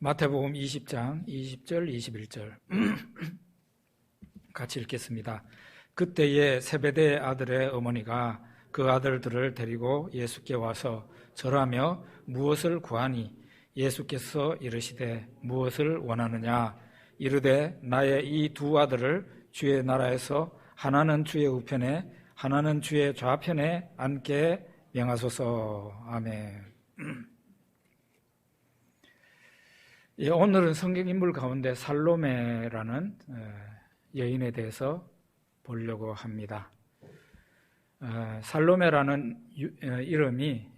마태복음 20장 20절 21절 같이 읽겠습니다. 그때에 세베대의 아들의 어머니가 그 아들들을 데리고 예수께 와서 절하며 무엇을 구하니 예수께서 이르시되 무엇을 원하느냐 이르되 나의 이 두 아들을 주의 나라에서 하나는 주의 우편에 하나는 주의 좌편에 앉게 명하소서. 아멘. 예, 오늘은 성경 인물 가운데 살로메라는 여인에 대해서 보려고 합니다. 살로메라는 이름이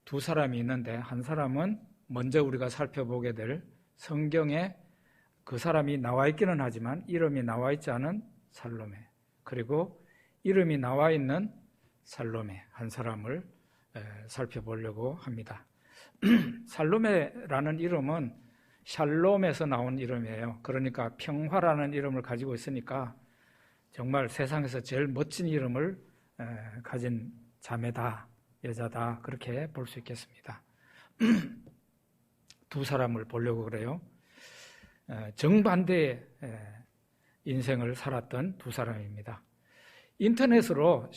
두 사람이 있는데 한 사람은 먼저 우리가 살펴보게 될 성경에 그 사람이 나와 있기는 하지만 이름이 나와 있지 않은 살로메, 그리고 이름이 나와 있는 살로메 한 사람을 살펴보려고 합니다. 살로메라는 이름은 샬롬에서 나온 이름이에요. 그러니까 평화라는 이름을 가지고 있으니까 정말 세상에서 제일 멋진 이름을 가진 자매다, 여자다, 그렇게 볼 수 있겠습니다. 두 사람을 보려고 그래요. 정반대의 인생을 살았던 두 사람입니다. 인터넷으로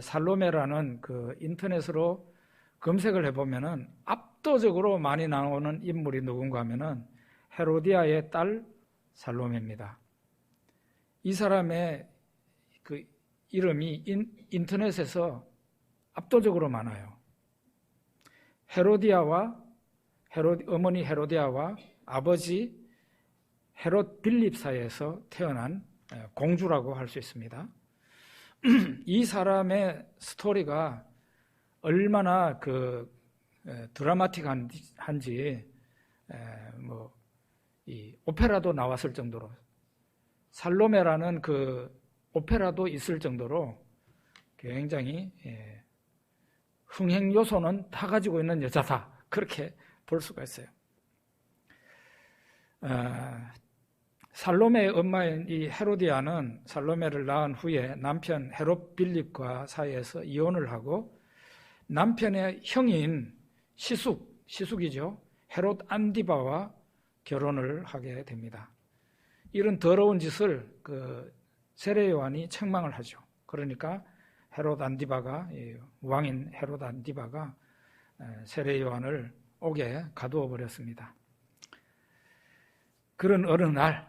살로메라는 그 인터넷으로 검색을 해보면은 압도적으로 많이 나오는 인물이 누군가 하면은 헤로디아의 딸 살로메입니다. 이 사람의 그 이름이 인터넷에서 압도적으로 많아요. 어머니 헤로디아와 아버지 헤롯 빌립 사이에서 태어난 공주라고 할 수 있습니다. 이 사람의 스토리가 얼마나 드라마틱한지 이 오페라도 나왔을 정도로, 살로메라는 그 오페라도 있을 정도로 굉장히 흥행 요소는 다 가지고 있는 여자다, 그렇게 볼 수가 있어요. 살로메의 엄마인 이 헤로디아는 살로메를 낳은 후에 남편 헤롯 빌립과 사이에서 이혼을 하고 남편의 형인 시숙이죠. 헤롯 안디바와 결혼을 하게 됩니다. 이런 더러운 짓을 세례 요한이 책망을 하죠. 그러니까 헤롯 안디바가, 왕인 헤롯 안디바가 세례 요한을 옥에 가두어 버렸습니다. 그런 어느 날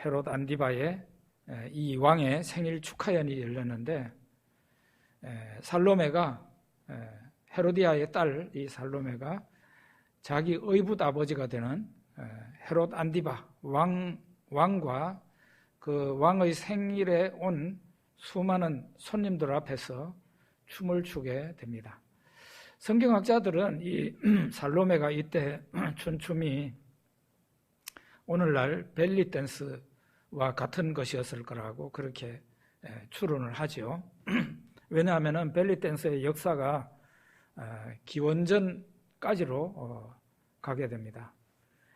헤롯 안디바의 이 왕의 생일 축하연이 열렸는데 살로메가, 헤로디아의 딸 이 살로메가 자기 의붓 아버지가 되는 헤롯 안디바 왕과 그 왕의 생일에 온 수많은 손님들 앞에서 춤을 추게 됩니다. 성경학자들은 이 살로메가 이때 춘 춤이 오늘날 벨리 댄스와 같은 것이었을 거라고 그렇게 추론을 하죠. 왜냐하면 벨리 댄스의 역사가 기원전까지로 가게 됩니다.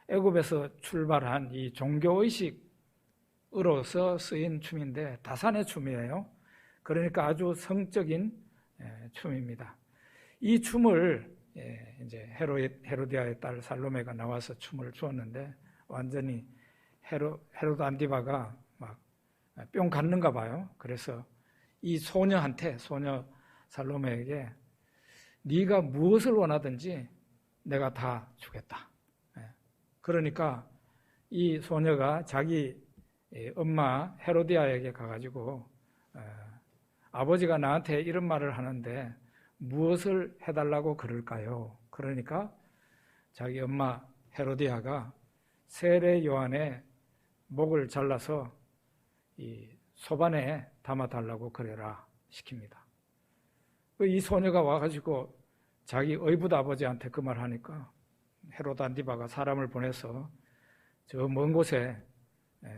애굽에서 출발한 이 종교의식으로서 쓰인 춤인데 다산의 춤이에요. 그러니까 아주 성적인 춤입니다. 이 춤을 이제 헤로디아의 딸 살로메가 나와서 춤을 추었는데 완전히 헤롯 안디바가 막 뿅 갔는가 봐요. 그래서 이 소녀 살로메에게 네가 무엇을 원하든지 내가 다 주겠다. 그러니까 이 소녀가 자기 엄마 헤로디아에게 가가지고 아버지가 나한테 이런 말을 하는데 무엇을 해달라고 그럴까요? 그러니까 자기 엄마 헤로디아가 세례 요한의 목을 잘라서 이 소반에 담아달라고 그래라 시킵니다. 이 소녀가 와가지고 자기 의붓 아버지한테 그 말 하니까 헤롯 안디바가 사람을 보내서 저 먼 곳에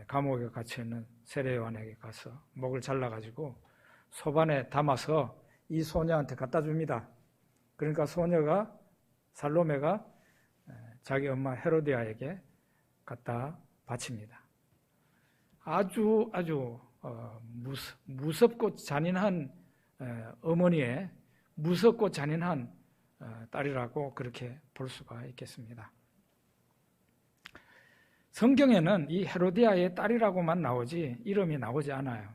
감옥에 갇혀있는 세례 요한에게 가서 목을 잘라가지고 소반에 담아서 이 소녀한테 갖다 줍니다. 그러니까 살로메가 자기 엄마 헤로디아에게 갖다 바칩니다. 아주 무섭고 잔인한 어머니의 무섭고 잔인한 딸이라고 그렇게 볼 수가 있겠습니다. 성경에는 이 헤로디아의 딸이라고만 나오지 이름이 나오지 않아요.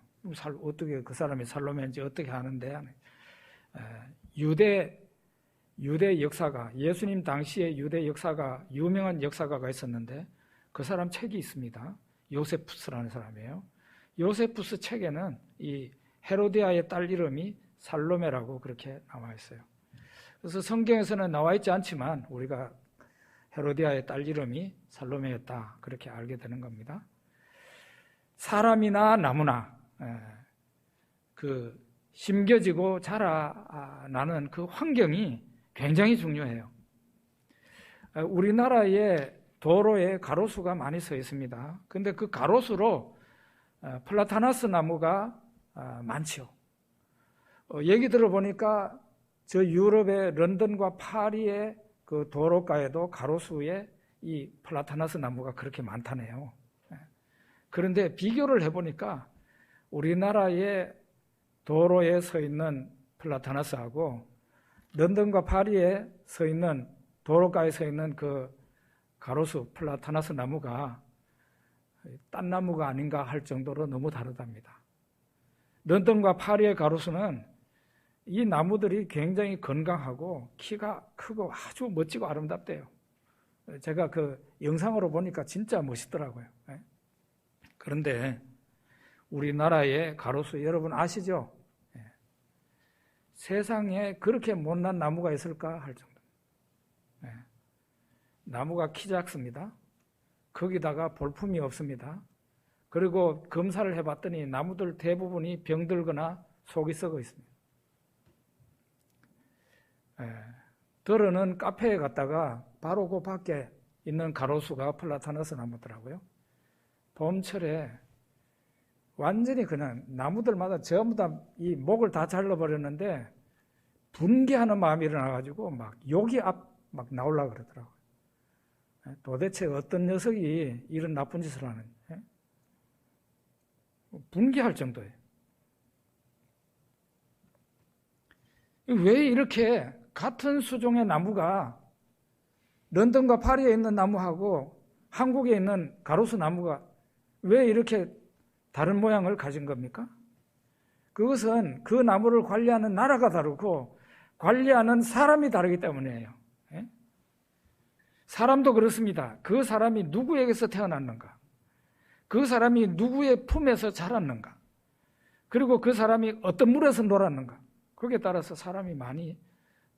어떻게 그 사람이 살로메인지 어떻게 하는데, 유대 역사가, 예수님 당시에 유대 역사가, 유명한 역사가가 있었는데 그 사람 책이 있습니다. 요세푸스라는 사람이에요. 요세푸스 책에는 이 헤로디아의 딸 이름이 살로메라고 그렇게 나와 있어요. 그래서 성경에서는 나와 있지 않지만 우리가 헤로디아의 딸 이름이 살로메였다 그렇게 알게 되는 겁니다. 사람이나 나무나 그 심겨지고 자라나는 그 환경이 굉장히 중요해요. 우리나라의 도로에 가로수가 많이 서 있습니다. 근데 그 가로수로 플라타나스 나무가 많죠. 얘기 들어보니까 저 유럽의 런던과 파리의 그 도로가에도 가로수에 이 플라타나스 나무가 그렇게 많다네요. 그런데 비교를 해보니까 우리나라의 도로에 서 있는 플라타나스하고 런던과 파리에 서 있는 도로가에 서 있는 그 가로수 플라타나스 나무가 딴 나무가 아닌가 할 정도로 너무 다르답니다. 런던과 파리의 가로수는 이 나무들이 굉장히 건강하고 키가 크고 아주 멋지고 아름답대요. 제가 그 영상으로 보니까 진짜 멋있더라고요. 그런데 우리나라의 가로수 여러분 아시죠? 세상에 그렇게 못난 나무가 있을까 할 정도. 나무가 키 작습니다. 거기다가 볼품이 없습니다. 그리고 검사를 해봤더니 나무들 대부분이 병들거나 속이 썩어 있습니다. 들어는 카페에 갔다가 바로 그 밖에 있는 가로수가 플라타나스 나무더라고요. 봄철에 완전히 그냥 나무들마다 전부 다 이 목을 다 잘라버렸는데 분개하는 마음이 일어나가지고 막 욕이 막 나오려고 그러더라고요. 도대체 어떤 녀석이 이런 나쁜 짓을 하는지 분개할 정도예요. 왜 이렇게 같은 수종의 나무가 런던과 파리에 있는 나무하고 한국에 있는 가로수 나무가 왜 이렇게 다른 모양을 가진 겁니까? 그것은 그 나무를 관리하는 나라가 다르고 관리하는 사람이 다르기 때문이에요. 사람도 그렇습니다. 그 사람이 누구에게서 태어났는가? 그 사람이 누구의 품에서 자랐는가? 그리고 그 사람이 어떤 물에서 놀았는가? 거기에 따라서 사람이 많이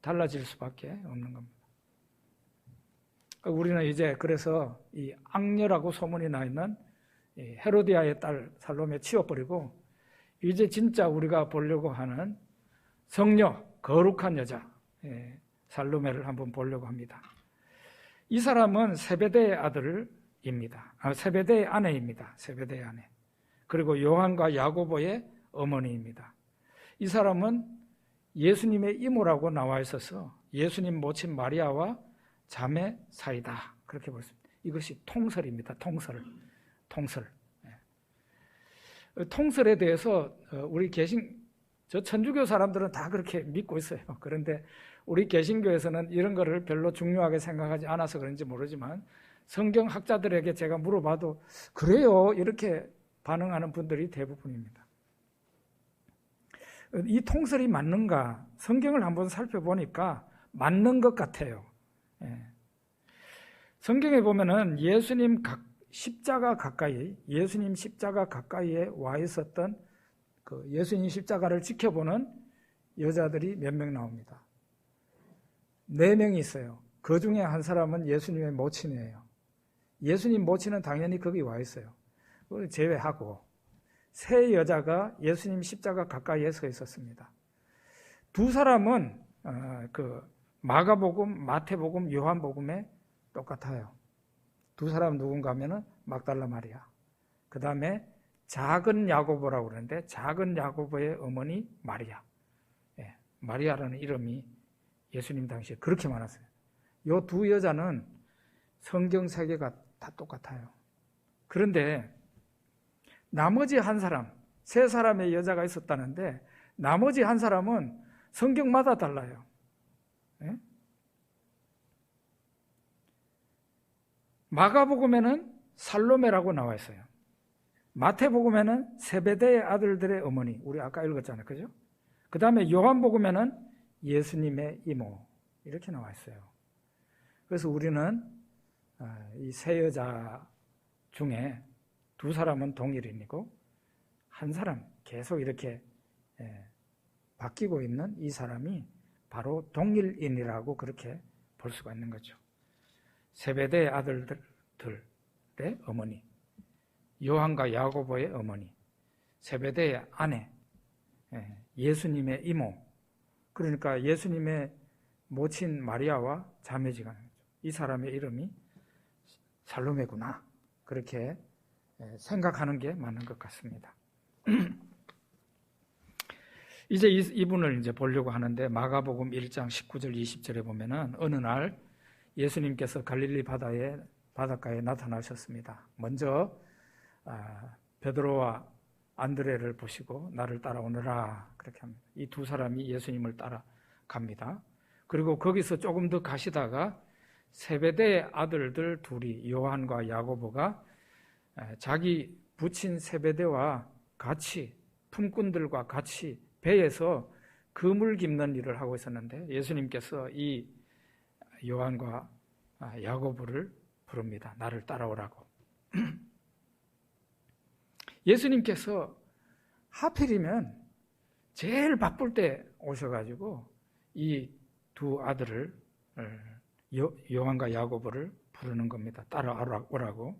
달라질 수밖에 없는 겁니다. 우리는 이제 그래서 이 악녀라고 소문이 나 있는 헤로디아의 딸 살로메 치워버리고 이제 진짜 우리가 보려고 하는 성녀, 거룩한 여자 살로메를 한번 보려고 합니다. 이 사람은 세베대의 아들입니다. 세베대의 아내입니다. 세베대의 아내. 그리고 요한과 야고보의 어머니입니다. 이 사람은 예수님의 이모라고 나와 있어서 예수님 모친 마리아와 자매 사이다. 그렇게 볼 수 있습니다. 이것이 통설입니다. 통설. 통설에 대해서 우리 저 천주교 사람들은 다 그렇게 믿고 있어요. 그런데 우리 개신교에서는 이런 거를 별로 중요하게 생각하지 않아서 그런지 모르지만 성경학자들에게 제가 물어봐도 그래요 이렇게 반응하는 분들이 대부분입니다. 이 통설이 맞는가? 성경을 한번 살펴보니까 맞는 것 같아요. 성경에 보면은 예수님 십자가 가까이에 와 있었던 그 예수님 십자가를 지켜보는 여자들이 몇 명 나옵니다. 4명이 있어요. 그 중에 한 사람은 예수님의 모친이에요. 예수님 모친은 당연히 거기 와 있어요. 그걸 제외하고 3 여자가 예수님 십자가 가까이에 서 있었습니다. 2 사람은 그 마가복음, 마태복음, 요한복음에 똑같아요. 2 사람 누군가 하면은 막달라 마리아. 그 다음에 작은 야고보라고 그러는데 작은 야고보의 어머니 마리아. 마리아라는 이름이 예수님 당시에 그렇게 많았어요. 이 2 여자는 성경 세계가 다 똑같아요. 그런데 나머지 한 사람, 3 사람의 여자가 있었다는데 나머지 한 사람은 성경마다 달라요. 마가복음에는 살로메라고 나와 있어요. 마태복음에는 세베대의 아들들의 어머니, 우리 아까 읽었잖아요. 그죠? 그 다음에 요한복음에는 예수님의 이모, 이렇게 나와 있어요. 그래서 우리는 이 세 여자 중에 두 사람은 동일인이고 한 사람 계속 이렇게 바뀌고 있는 이 사람이 바로 동일인이라고 그렇게 볼 수가 있는 거죠. 세베대의 아들들의 어머니, 요한과 야고보의 어머니, 세베대의 아내, 예수님의 이모, 그러니까 예수님의 모친 마리아와 자매지간, 이 사람의 이름이 살로메구나, 그렇게 생각하는 게 맞는 것 같습니다. 이제 이분을 이제 보려고 하는데, 마가복음 1장 19절 20절에 보면은 어느 날 예수님께서 갈릴리 바닷가에 나타나셨습니다. 먼저 베드로와 안드레를 보시고 나를 따라오너라 그렇게 합니다. 이 두 사람이 예수님을 따라갑니다. 그리고 거기서 조금 더 가시다가 세베대의 아들들 둘이, 요한과 야고보가 자기 부친 세베대와 같이, 품꾼들과 같이 배에서 그물 깁는 일을 하고 있었는데 예수님께서 이 요한과 야고보를 부릅니다. 나를 따라오라고. 예수님께서 하필이면 제일 바쁠 때 오셔가지고 이 두 아들을, 요한과 야고보를 부르는 겁니다. 따라오라고.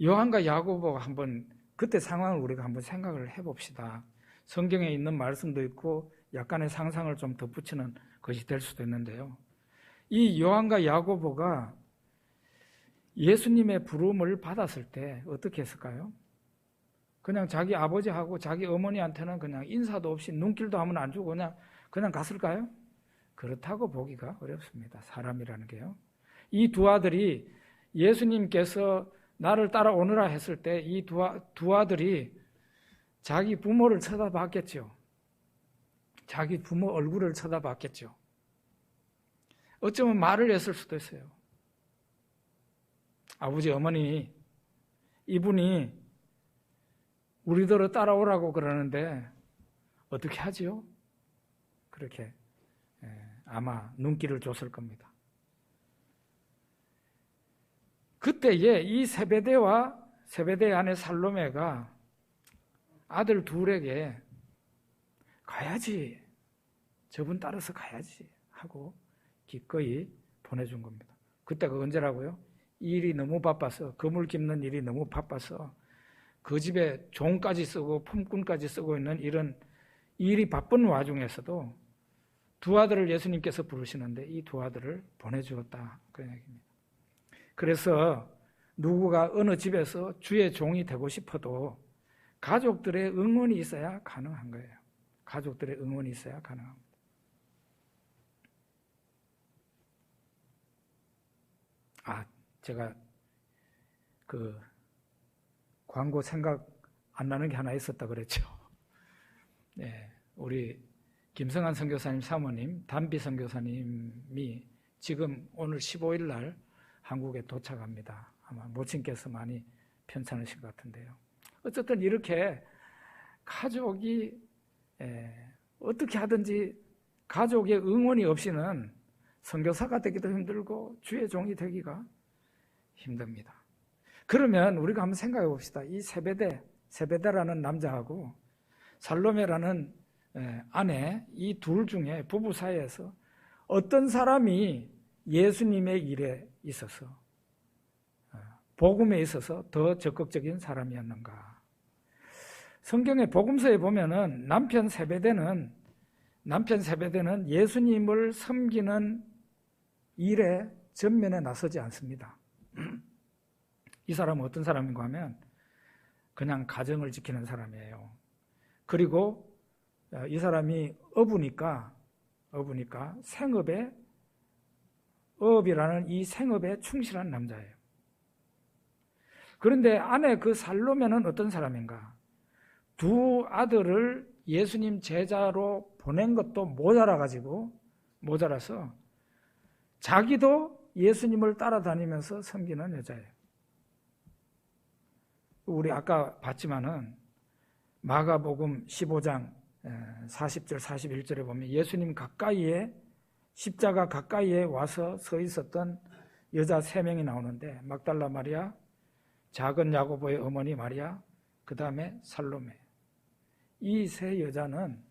요한과 야고보가 한번 그때 상황을 우리가 한번 생각을 해봅시다. 성경에 있는 말씀도 있고 약간의 상상을 좀 덧붙이는 것이 될 수도 있는데요. 이 요한과 야고보가 예수님의 부름을 받았을 때 어떻게 했을까요? 그냥 자기 아버지하고 자기 어머니한테는 그냥 인사도 없이 눈길도 한번 안 주고 그냥 갔을까요? 그렇다고 보기가 어렵습니다. 사람이라는 게요. 이 두 아들이 예수님께서 나를 따라오느라 했을 때 이 두 아들이 자기 부모를 쳐다봤겠죠. 자기 부모 얼굴을 쳐다봤겠죠. 어쩌면 말을 했을 수도 있어요. 아버지, 어머니, 이분이 우리더러 따라오라고 그러는데 어떻게 하지요? 그렇게 아마 눈길을 줬을 겁니다. 그때에 이 세베대 아내 살로메가 아들 둘에게 가야지, 저분 따라서 가야지 하고 기꺼이 보내준 겁니다. 그때가 언제라고요? 일이 너무 바빠서, 그물 깁는 일이 너무 바빠서 그 집에 종까지 쓰고 품꾼까지 쓰고 있는 이런 일이 바쁜 와중에서도 두 아들을 예수님께서 부르시는데 이 두 아들을 보내주었다, 그런 얘기입니다. 그래서 누구가 어느 집에서 주의 종이 되고 싶어도 가족들의 응원이 있어야 가능한 거예요. 가족들의 응원이 있어야 가능합니다. 제가 그 광고 생각 안 나는 게 하나 있었다 그랬죠. 네, 우리 김성한 선교사님 사모님, 담비 선교사님이 지금 오늘 15일 날 한국에 도착합니다. 아마 모친께서 많이 편찮으신 것 같은데요. 어쨌든 이렇게 가족이 어떻게 하든지 가족의 응원이 없이는 선교사가 되기도 힘들고 주의 종이 되기가 힘듭니다. 그러면 우리가 한번 생각해 봅시다. 이 세베대라는 남자하고 살로메라는 아내, 이 둘 중에 부부 사이에서 어떤 사람이 예수님의 일에 있어서, 복음에 있어서 더 적극적인 사람이었는가? 성경의 복음서에 보면은 남편 세베대는 예수님을 섬기는 일에 전면에 나서지 않습니다. 이 사람은 어떤 사람인가 하면 그냥 가정을 지키는 사람이에요. 그리고 이 사람이 어부니까 어업이라는 이 생업에 충실한 남자예요. 그런데 아내 그 살로메는 어떤 사람인가? 두 아들을 예수님 제자로 보낸 것도 모자라서 자기도 예수님을 따라다니면서 섬기는 여자예요. 우리 아까 봤지만은 마가복음 15장 40절 41절에 보면 예수님 가까이에 십자가 가까이에 와서 서 있었던 여자 3명이 나오는데 막달라 마리아, 작은 야고보의 어머니 마리아, 그 다음에 살로메. 이 3 여자는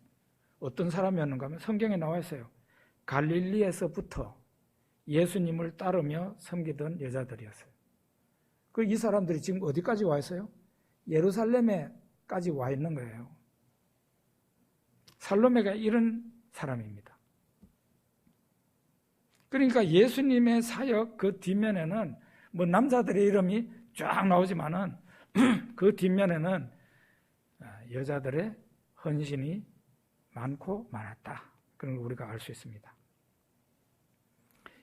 어떤 사람이었는가 하면 성경에 나와 있어요. 갈릴리에서부터 예수님을 따르며 섬기던 여자들이었어요. 이 사람들이 지금 어디까지 와 있어요? 예루살렘에까지 와 있는 거예요. 살로메가 이런 사람입니다. 그러니까 예수님의 사역 그 뒷면에는 뭐 남자들의 이름이 쫙 나오지만은 그 뒷면에는 여자들의 헌신이 많고 많았다. 그런 걸 우리가 알 수 있습니다.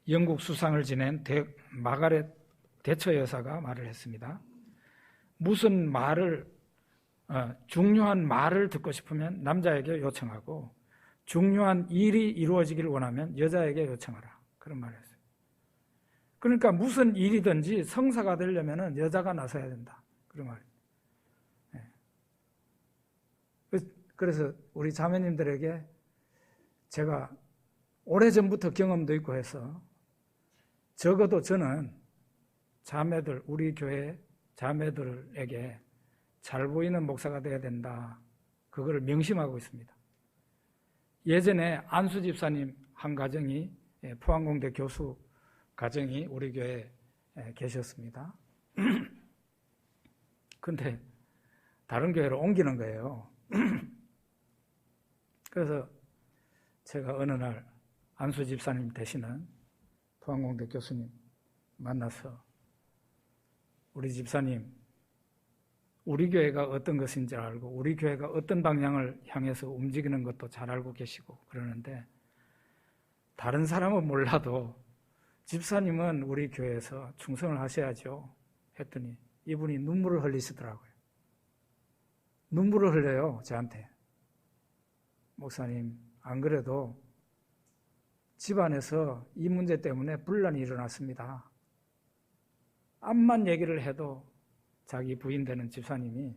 영국 수상을 지낸 마가렛 대처 여사가 말을 했습니다. 무슨 말을 중요한 말을 듣고 싶으면 남자에게 요청하고 중요한 일이 이루어지기를 원하면 여자에게 요청하라. 그런 말을 했어요. 그러니까 무슨 일이든지 성사가 되려면 여자가 나서야 된다. 그런 말이에요. 그래서 우리 자매님들에게 제가 오래전부터 경험도 있고 해서 적어도 저는 자매들, 우리 교회 자매들에게 잘 보이는 목사가 되어야 된다. 그거를 명심하고 있습니다. 예전에 안수 집사님 한 가정이 포항공대 교수 가정이 우리 교회에 계셨습니다. 근데 다른 교회로 옮기는 거예요. 그래서 제가 어느 날 안수 집사님 되시는 포항공대 교수님 만나서 우리 집사님, 우리 교회가 어떤 것인지 알고 우리 교회가 어떤 방향을 향해서 움직이는 것도 잘 알고 계시고 그러는데 다른 사람은 몰라도 집사님은 우리 교회에서 충성을 하셔야죠 했더니 이분이 눈물을 흘리시더라고요. 눈물을 흘려요, 저한테. 목사님, 안 그래도 집안에서 이 문제 때문에 분란이 일어났습니다. 암만 얘기를 해도 자기 부인 되는 집사님이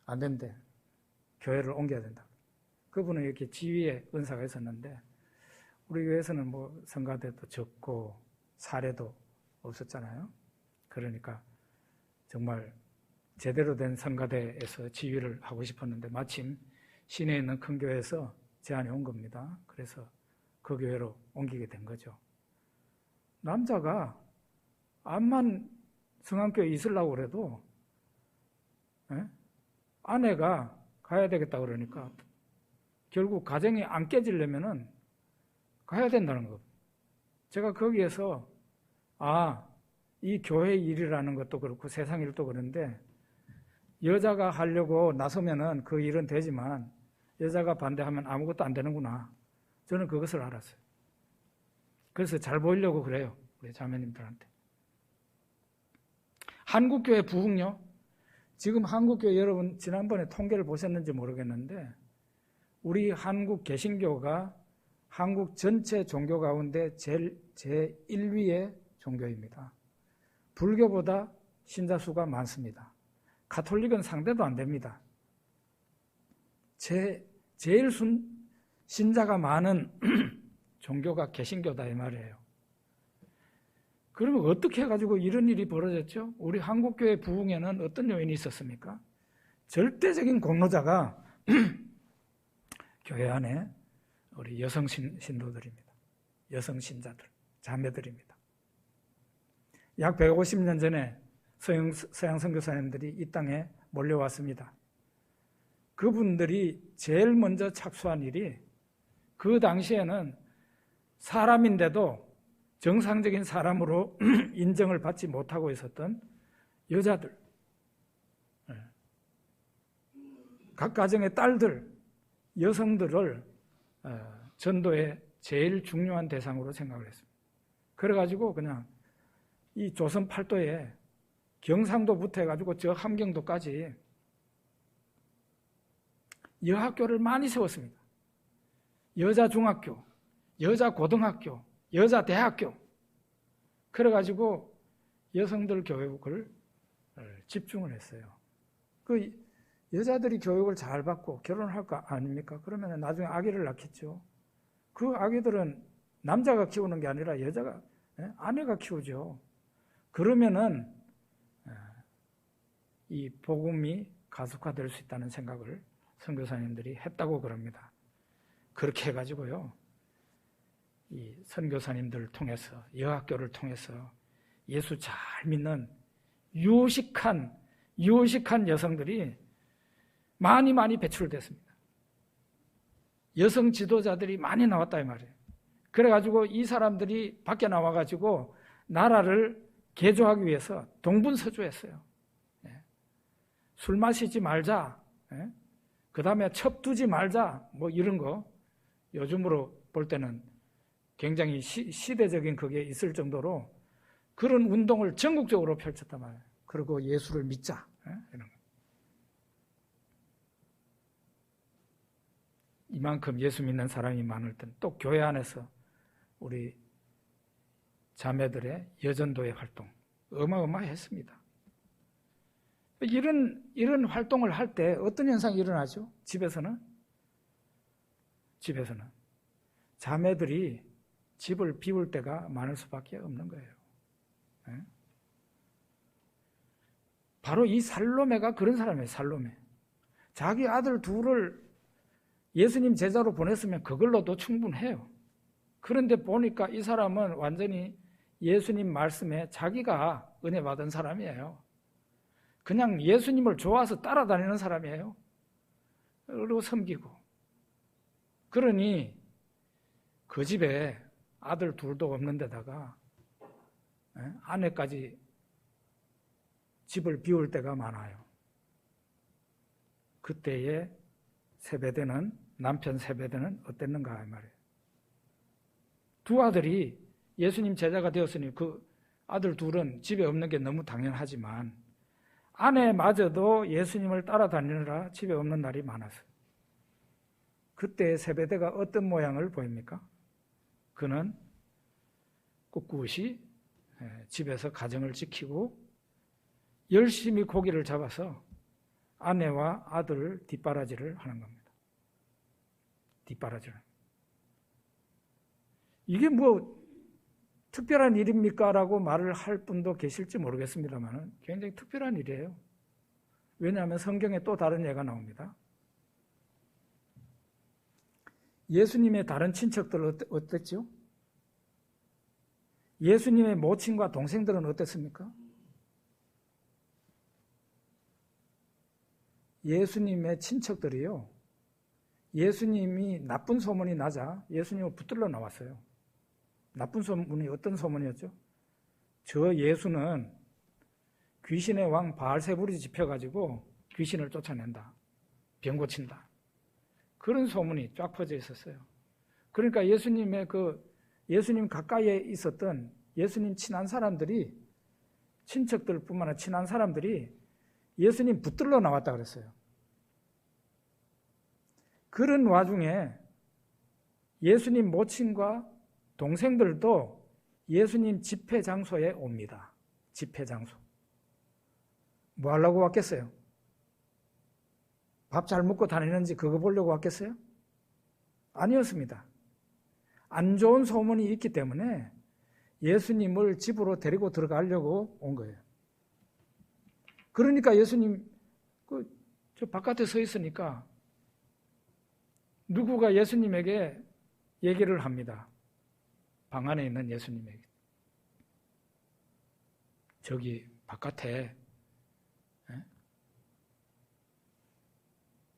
안 된대. 교회를 옮겨야 된다. 그분은 이렇게 지위의 은사가 있었는데 우리 교회에서는 뭐 성가대도 적고 사례도 없었잖아요. 그러니까 정말 제대로 된 성가대에서 지휘를 하고 싶었는데 마침 시내에 있는 큰 교회에서 제안이 온 겁니다. 그래서 그 교회로 옮기게 된 거죠. 남자가 암만 성안교회에 있으려고 그래도 아내가 가야 되겠다 그러니까 결국 가정이 안 깨지려면은 가야 된다는 거. 제가 거기에서 이 교회 일이라는 것도 그렇고 세상 일도 그런데 여자가 하려고 나서면은 그 일은 되지만 여자가 반대하면 아무것도 안 되는구나. 저는 그것을 알았어요. 그래서 잘 보이려고 그래요. 우리 자매님들한테. 한국교회 부흥요. 지금 한국교회 여러분 지난번에 통계를 보셨는지 모르겠는데 우리 한국 개신교가 한국 전체 종교 가운데 제1위의 종교입니다. 불교보다 신자 수가 많습니다. 가톨릭은 상대도 안 됩니다. 제일 신자가 많은 종교가 개신교다 이 말이에요. 그러면 어떻게 해가지고 이런 일이 벌어졌죠? 우리 한국교회 부흥에는 어떤 요인이 있었습니까? 절대적인 공로자가 교회 안에 우리 여성 신도들입니다. 여성 신자들, 자매들입니다. 약 150년 전에 서양 선교사님들이 이 땅에 몰려왔습니다. 그분들이 제일 먼저 착수한 일이 그 당시에는 사람인데도 정상적인 사람으로 인정을 받지 못하고 있었던 여자들, 각 가정의 딸들, 여성들을 전도의 제일 중요한 대상으로 생각을 했습니다. 그래가지고 그냥 이 조선 팔도에 경상도부터 해가지고 저 함경도까지 여학교를 많이 세웠습니다. 여자 중학교, 여자 고등학교, 여자 대학교. 그래가지고 여성들 교육을 집중을 했어요. 그 여자들이 교육을 잘 받고 결혼할 거 아닙니까? 그러면 나중에 아기를 낳겠죠. 그 아기들은 남자가 키우는 게 아니라 여자가, 아내가 키우죠. 그러면은 이 복음이 가속화될 수 있다는 생각을 선교사님들이 했다고 그럽니다. 그렇게 해가지고요, 이 선교사님들을 통해서, 여학교를 통해서 예수 잘 믿는 유식한 여성들이 많이 배출됐습니다. 여성 지도자들이 많이 나왔다 이 말이에요. 그래가지고 이 사람들이 밖에 나와가지고 나라를 개조하기 위해서 동분서주했어요. 술 마시지 말자, 그 다음에 첩 두지 말자, 뭐 이런 거 요즘으로 볼 때는 굉장히 시대적인 그게 있을 정도로 그런 운동을 전국적으로 펼쳤단 말이에요. 그리고 예수를 믿자, 이런 거. 이만큼 예수 믿는 사람이 많을 때는 또 교회 안에서 우리 자매들의 여전도의 활동 어마어마했습니다. 이런 활동을 할 때 어떤 현상이 일어나죠? 집에서는 자매들이 집을 비울 때가 많을 수밖에 없는 거예요. 바로 이 살로메가 그런 사람이에요. 살로메. 자기 아들 둘을 예수님 제자로 보냈으면 그걸로도 충분해요. 그런데 보니까 이 사람은 완전히 예수님 말씀에 자기가 은혜 받은 사람이에요. 그냥 예수님을 좋아서 따라다니는 사람이에요. 그리고 섬기고. 그러니 그 집에 아들 둘도 없는 데다가 아내까지 집을 비울 때가 많아요. 그때의 남편 세베대는 어땠는가 이 말이에요. 두 아들이 예수님 제자가 되었으니 그 아들 둘은 집에 없는 게 너무 당연하지만 아내마저도 예수님을 따라다니느라 집에 없는 날이 많았어요. 그때 세베대가 어떤 모양을 보입니까? 그는 꿋꿋이 집에서 가정을 지키고 열심히 고기를 잡아서 아내와 아들을 뒷바라지를 하는 겁니다. 뒷바라지를. 이게 뭐 특별한 일입니까? 라고 말을 할 분도 계실지 모르겠습니다만 굉장히 특별한 일이에요. 왜냐하면 성경에 또 다른 예가 나옵니다. 예수님의 다른 친척들은 어땠죠? 예수님의 모친과 동생들은 어땠습니까? 예수님의 친척들이요, 예수님이 나쁜 소문이 나자 예수님을 붙들러 나왔어요. 나쁜 소문이 어떤 소문이었죠? 저 예수는 귀신의 왕 바알세불이 집혀가지고 귀신을 쫓아낸다, 병 고친다, 그런 소문이 쫙 퍼져 있었어요. 그러니까 예수님 가까이에 있었던 예수님 친한 사람들이, 친척들뿐만 아니라 친한 사람들이 예수님 붙들러 나왔다 그랬어요. 그런 와중에 예수님 모친과 동생들도 예수님 집회 장소에 옵니다. 집회 장소. 뭐 하려고 왔겠어요? 밥 잘 먹고 다니는지 그거 보려고 왔겠어요? 아니었습니다. 안 좋은 소문이 있기 때문에 예수님을 집으로 데리고 들어가려고 온 거예요. 그러니까 예수님 저 바깥에 서 있으니까 누구가 예수님에게 얘기를 합니다. 방 안에 있는 예수님에게. 저기 바깥에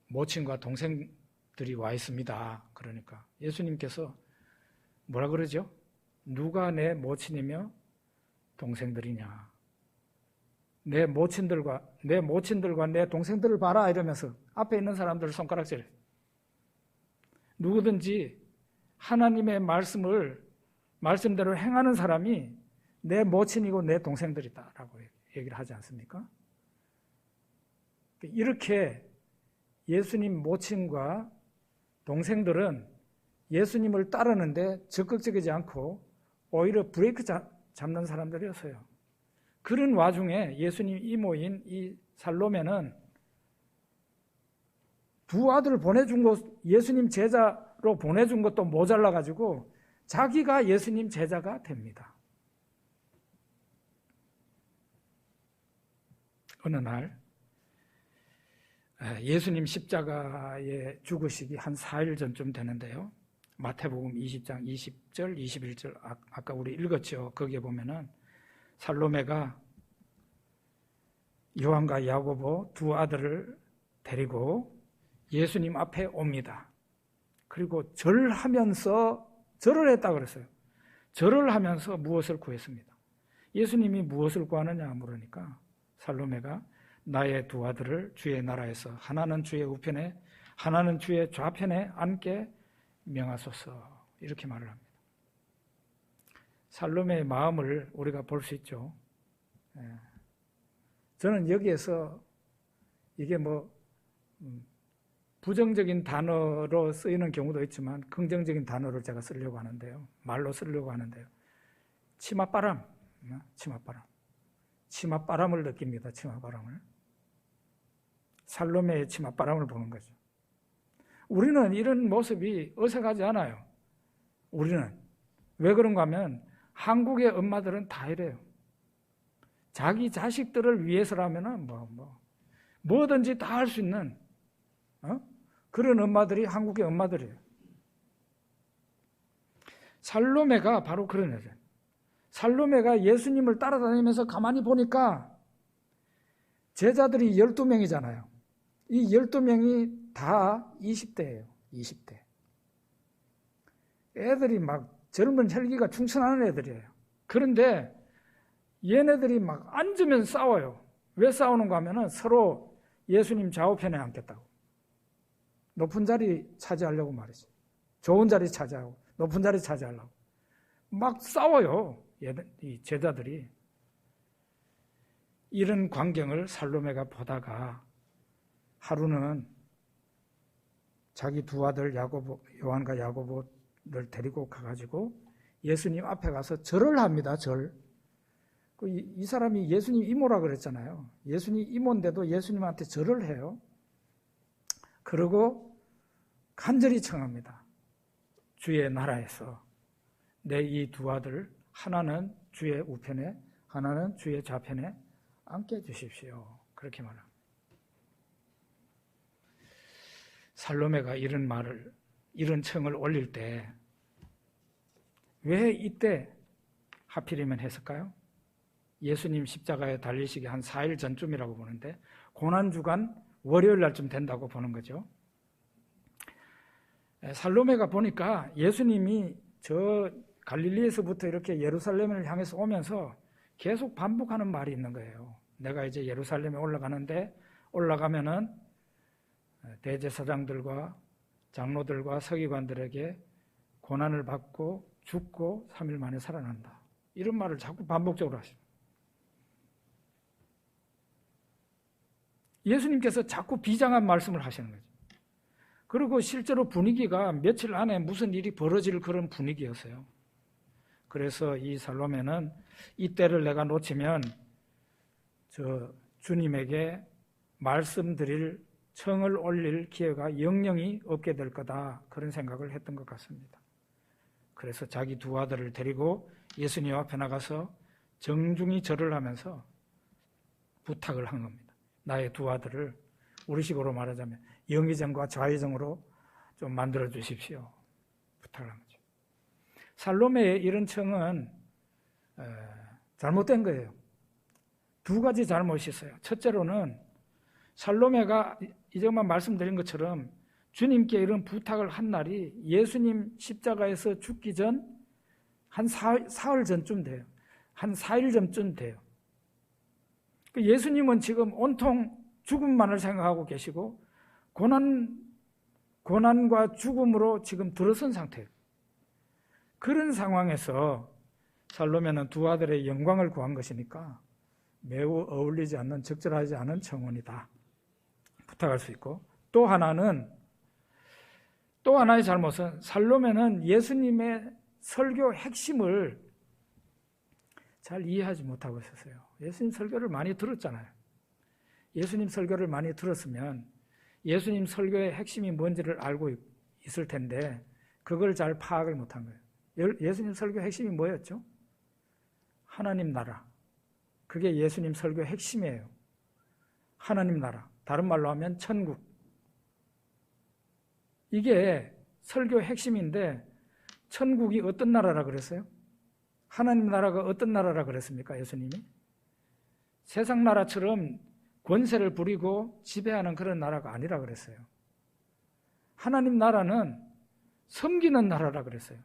모친과 동생들이 와 있습니다. 그러니까 예수님께서 뭐라 그러죠? 누가 내 모친이며 동생들이냐? 내 모친들과 내 동생들을 봐라 이러면서 앞에 있는 사람들 손가락질. 누구든지 하나님의 말씀대로 행하는 사람이 내 모친이고 내 동생들이다라고 얘기를 하지 않습니까? 이렇게 예수님 모친과 동생들은 예수님을 따르는데 적극적이지 않고 오히려 브레이크 잡는 사람들이었어요. 그런 와중에 예수님 이모인 이 살로메는 두 아들을 보내준 것, 예수님 제자로 보내준 것도 모자라가지고 자기가 예수님 제자가 됩니다. 어느 날 예수님 십자가에 죽으시기 한 4일 전쯤 되는데요. 마태복음 20장 20절, 21절 아까 우리 읽었죠. 거기에 보면은 살로메가 요한과 야고보 두 아들을 데리고 예수님 앞에 옵니다. 그리고 절을 했다고 그랬어요. 절을 하면서 무엇을 구했습니다. 예수님이 무엇을 구하느냐 물으니까 살로메가 나의 두 아들을 주의 나라에서 하나는 주의 우편에 하나는 주의 좌편에 앉게 명하소서, 이렇게 말을 합니다. 살로메의 마음을 우리가 볼 수 있죠. 저는 여기에서 이게 부정적인 단어로 쓰이는 경우도 있지만 긍정적인 단어를 제가 쓰려고 하는데요. 말로 쓰려고 하는데요. 치맛바람을 느낍니다. 치맛바람을. 살로메의 치맛바람을 보는 거죠. 우리는 이런 모습이 어색하지 않아요. 우리는. 왜 그런가 하면 한국의 엄마들은 다 이래요. 자기 자식들을 위해서라면 뭐든지 다 할 수 있는 그런 엄마들이 한국의 엄마들이에요. 살로메가 바로 그런 여자예요. 살로메가 예수님을 따라다니면서 가만히 보니까 제자들이 12명이잖아요. 이 12명이 다 20대예요. 20대. 애들이 막 젊은 혈기가 충천하는 애들이에요. 그런데 얘네들이 막 앉으면 싸워요. 왜 싸우는가 하면은 서로 예수님 좌우편에 앉겠다고. 높은 자리 차지하려고 말이지. 좋은 자리 차지하고 높은 자리 차지하려고. 막 싸워요. 이 제자들이. 이런 광경을 살로메가 보다가 하루는 자기 두 아들 요한과 야고보를 데리고 가가지고 예수님 앞에 가서 절을 합니다. 절. 이 사람이 예수님 이모라 그랬잖아요. 예수님 이모인데도 예수님한테 절을 해요. 그리고 간절히 청합니다. 주의 나라에서 내 이 두 아들 하나는 주의 우편에 하나는 주의 좌편에 앉게 해주십시오. 그렇게 말합니다. 살로메가 이런 청을 올릴 때 왜 이때 하필이면 했을까요? 예수님 십자가에 달리시기 한 4일 전쯤이라고 보는데 고난주간 월요일 날쯤 된다고 보는 거죠. 살로메가 보니까 예수님이 저 갈릴리에서부터 이렇게 예루살렘을 향해서 오면서 계속 반복하는 말이 있는 거예요. 내가 이제 예루살렘에 올라가면은 대제사장들과 장로들과 서기관들에게 고난을 받고 죽고 3일 만에 살아난다. 이런 말을 자꾸 반복적으로 하십니다. 예수님께서 자꾸 비장한 말씀을 하시는 거죠. 그리고 실제로 분위기가 며칠 안에 무슨 일이 벌어질 그런 분위기였어요. 그래서 이 살로메는 이 때를 내가 놓치면 주님에게 말씀드릴 청을 올릴 기회가 영영이 없게 될 거다, 그런 생각을 했던 것 같습니다. 그래서 자기 두 아들을 데리고 예수님 앞에 나가서 정중히 절을 하면서 부탁을 한 겁니다. 나의 두 아들을 우리식으로 말하자면 영의정과 좌의정으로 좀 만들어 주십시오. 부탁을 한 거죠. 살로메의 이런 청은 잘못된 거예요. 두 가지 잘못이 있어요. 첫째로는 살로메가 이전만 말씀드린 것처럼 주님께 이런 부탁을 한 날이 예수님 십자가에서 죽기 전 한 사흘 전쯤 돼요. 한 4일 전쯤 돼요. 예수님은 지금 온통 죽음만을 생각하고 계시고 고난과 죽음으로 지금 들어선 상태예요. 그런 상황에서 살로메는 두 아들의 영광을 구한 것이니까 매우 어울리지 않는, 적절하지 않은 청원이다, 부탁할 수 있고, 또 하나의 잘못은 살로메는 예수님의 설교 핵심을 잘 이해하지 못하고 있었어요. 예수님 설교를 많이 들었잖아요. 예수님 설교를 많이 들었으면 예수님 설교의 핵심이 뭔지를 알고 있을 텐데 그걸 잘 파악을 못한 거예요. 예수님 설교의 핵심이 뭐였죠? 하나님 나라. 그게 예수님 설교의 핵심이에요. 하나님 나라. 다른 말로 하면 천국. 이게 설교의 핵심인데 천국이 어떤 나라라 그랬어요? 하나님 나라가 어떤 나라라 그랬습니까? 예수님이? 세상 나라처럼 권세를 부리고 지배하는 그런 나라가 아니라 그랬어요. 하나님 나라는 섬기는 나라라 그랬어요.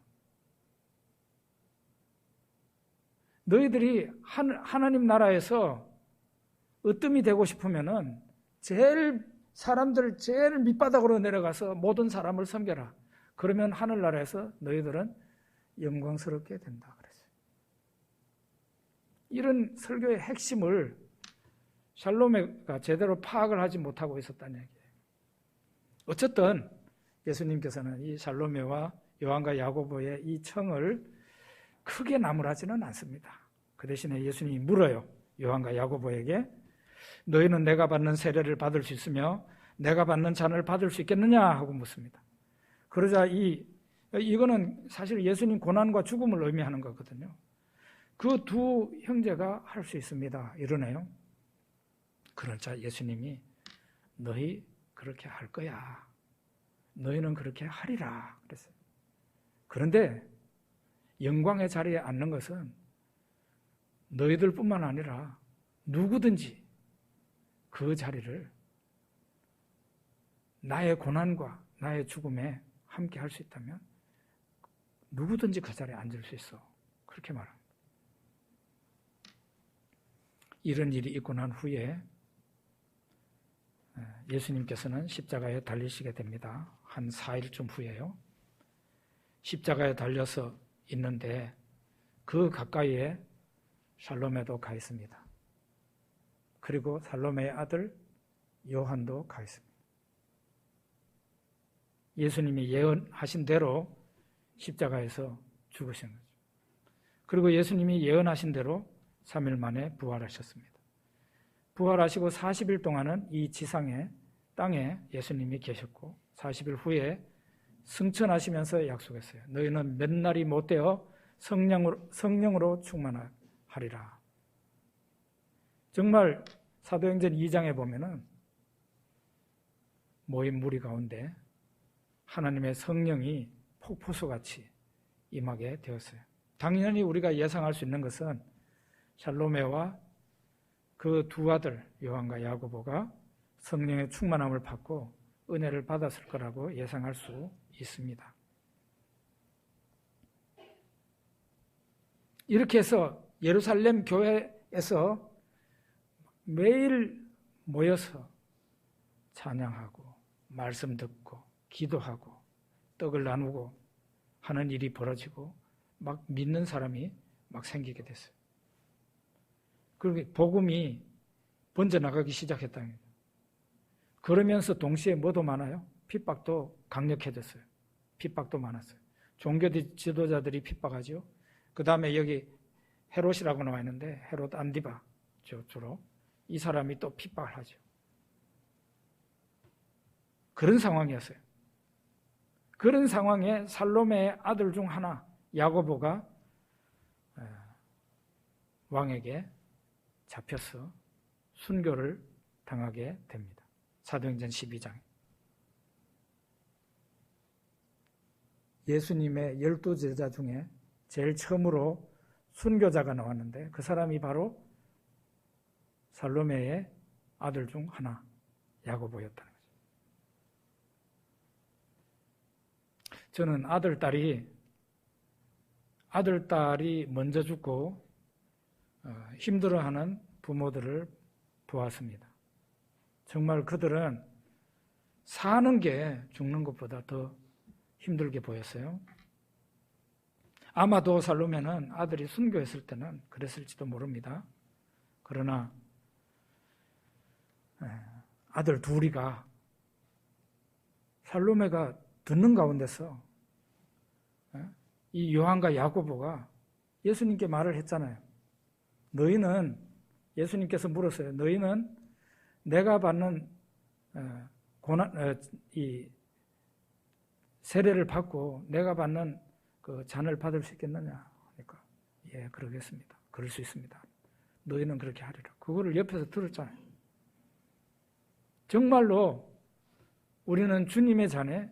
너희들이 하나님 나라에서 으뜸이 되고 싶으면은 사람들 제일 밑바닥으로 내려가서 모든 사람을 섬겨라. 그러면 하늘나라에서 너희들은 영광스럽게 된다 그랬어요. 이런 설교의 핵심을 샬롬가 제대로 파악을 하지 못하고 있었다는 얘기예요. 어쨌든 예수님께서는 이 샬로메와 요한과 야고보의 이 청을 크게 나무라지는 않습니다. 그 대신에 예수님이 물어요. 요한과 야고보에게 너희는 내가 받는 세례를 받을 수 있으며 내가 받는 잔을 받을 수 있겠느냐 하고 묻습니다. 그러자 이거는 사실 예수님 고난과 죽음을 의미하는 거거든요. 그 두 형제가 할 수 있습니다. 이러네요. 그러자 예수님이 너희 그렇게 할 거야. 너희는 그렇게 하리라 그랬어요. 그런데 영광의 자리에 앉는 것은 너희들뿐만 아니라 누구든지 그 자리를 나의 고난과 나의 죽음에 함께 할 수 있다면 누구든지 그 자리에 앉을 수 있어. 그렇게 말합니다. 이런 일이 있고 난 후에 예수님께서는 십자가에 달리시게 됩니다. 한 4일쯤 후에요. 십자가에 달려서 있는데 그 가까이에 살로메도 가 있습니다. 그리고 살로메의 아들 요한도 가 있습니다. 예수님이 예언하신 대로 십자가에서 죽으신 거죠. 그리고 예수님이 예언하신 대로 3일 만에 부활하셨습니다. 부활하시고 40일 동안은 이 지상에 땅에 예수님이 계셨고 40일 후에 승천하시면서 약속했어요. 너희는 몇 날이 못되어 성령으로 충만하리라. 정말 사도행전 2장에 보면은 모인 무리 가운데 하나님의 성령이 폭포수같이 임하게 되었어요. 당연히 우리가 예상할 수 있는 것은 샬로메와 그 두 아들 요한과 야고보가 성령의 충만함을 받고 은혜를 받았을 거라고 예상할 수 있습니다. 이렇게 해서 예루살렘 교회에서 매일 모여서 찬양하고 말씀 듣고 기도하고 떡을 나누고 하는 일이 벌어지고 막 믿는 사람이 막 생기게 됐어요. 그리고 복음이 번져나가기 시작했다는 거예요. 그러면서 동시에 뭐도 많아요? 핍박도 강력해졌어요. 핍박도 많았어요. 종교 지도자들이 핍박하죠. 그 다음에 여기 헤롯이라고 나와 있는데 헤롯 안디바 주로 이 사람이 또 핍박을 하죠. 그런 상황이었어요. 그런 상황에 살로메의 아들 중 하나 야고보가 왕에게 잡혀서 순교를 당하게 됩니다. 사도행전 12장. 예수님의 12제자 중에 제일 처음으로 순교자가 나왔는데 그 사람이 바로 살로메의 아들 중 하나 야고보였다는 거죠. 저는 아들딸이 먼저 죽고 힘들어하는 부모들을 보았습니다. 정말 그들은 사는 게 죽는 것보다 더 힘들게 보였어요. 아마도 살로메는 아들이 순교했을 때는 그랬을지도 모릅니다. 그러나 아들 둘이가 살로메가 듣는 가운데서 이 요한과 야고보가 예수님께 말을 했잖아요. 예수님께서 물었어요. 너희는 내가 받는 이 세례를 받고 내가 받는 그 잔을 받을 수 있겠느냐? 그러니까 예, 그러겠습니다. 그럴 수 있습니다. 너희는 그렇게 하리라. 그거를 옆에서 들었잖아요. 정말로 우리는 주님의 잔에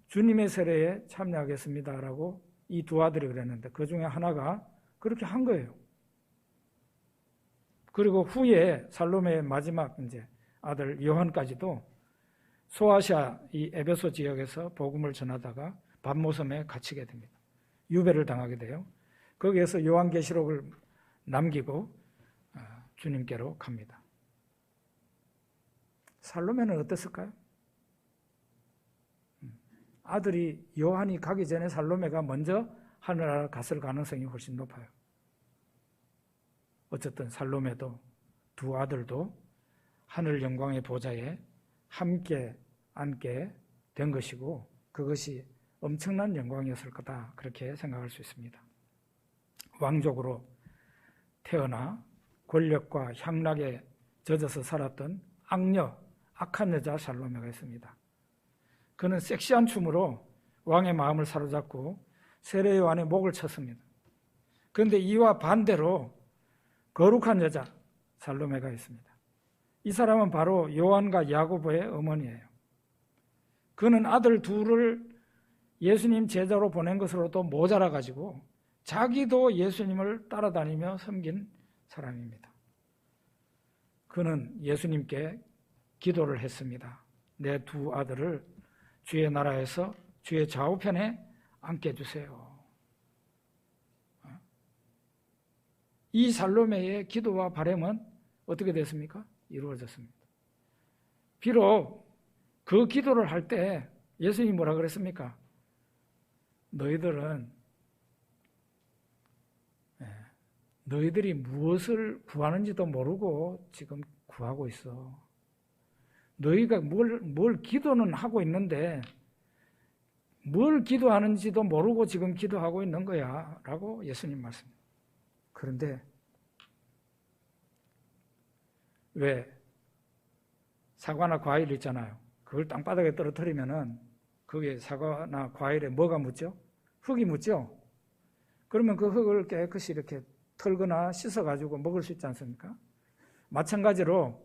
주님의 세례에 참여하겠습니다라고 이 두 아들이 그랬는데 그 중에 하나가 그렇게 한 거예요. 그리고 후에 살로메의 마지막 이제 아들 요한까지도 소아시아 이 에베소 지역에서 복음을 전하다가 밤모섬에 갇히게 됩니다. 유배를 당하게 돼요. 거기에서 요한계시록을 남기고 주님께로 갑니다. 살로메는 어땠을까요? 아들이 요한이 가기 전에 살로메가 먼저 하늘나라 갔을 가능성이 훨씬 높아요. 어쨌든 살로메도 두 아들도 하늘 영광의 보좌에 함께 앉게 된 것이고 그것이 엄청난 영광이었을 거다 그렇게 생각할 수 있습니다. 왕족으로 태어나 권력과 향락에 젖어서 살았던 악한 여자 살로메가 있습니다. 그는 섹시한 춤으로 왕의 마음을 사로잡고 세례 요한의 목을 쳤습니다. 그런데 이와 반대로 거룩한 여자 살로메가 있습니다. 이 사람은 바로 요한과 야고보의 어머니예요. 그는 아들 둘을 예수님 제자로 보낸 것으로도 모자라가지고 자기도 예수님을 따라다니며 섬긴 사람입니다. 그는 예수님께 기도를 했습니다. 내 두 아들을 주의 나라에서 주의 좌우편에 앉게 해주세요. 이 살로메의 기도와 바람은 어떻게 됐습니까? 이루어졌습니다. 비록 그 기도를 할 때 예수님이 뭐라 그랬습니까? 너희들이 무엇을 구하는지도 모르고 지금 구하고 있어. 너희가 뭘 기도는 하고 있는데 뭘 기도하는지도 모르고 지금 기도하고 있는 거야 라고 예수님 말씀합니다. 그런데 왜 사과나 과일 있잖아요. 그걸 땅바닥에 떨어뜨리면은 거기에 사과나 과일에 뭐가 묻죠? 흙이 묻죠? 그러면 그 흙을 깨끗이 이렇게 털거나 씻어가지고 먹을 수 있지 않습니까? 마찬가지로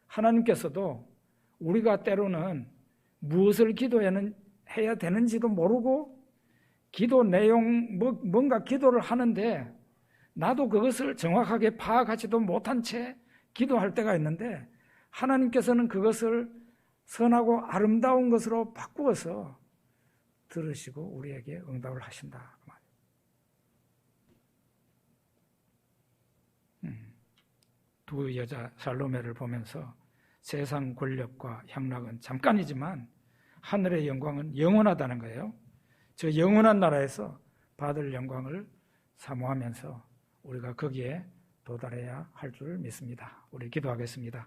하나님께서도 우리가 때로는 무엇을 기도해야 되는지도 모르고 기도 내용, 뭔가 기도를 하는데 나도 그것을 정확하게 파악하지도 못한 채 기도할 때가 있는데 하나님께서는 그것을 선하고 아름다운 것으로 바꾸어서 들으시고 우리에게 응답을 하신다. 두 여자 살로메를 보면서 세상 권력과 향락은 잠깐이지만 하늘의 영광은 영원하다는 거예요. 저 영원한 나라에서 받을 영광을 사모하면서 우리가 거기에 도달해야 할 줄 믿습니다. 우리 기도하겠습니다.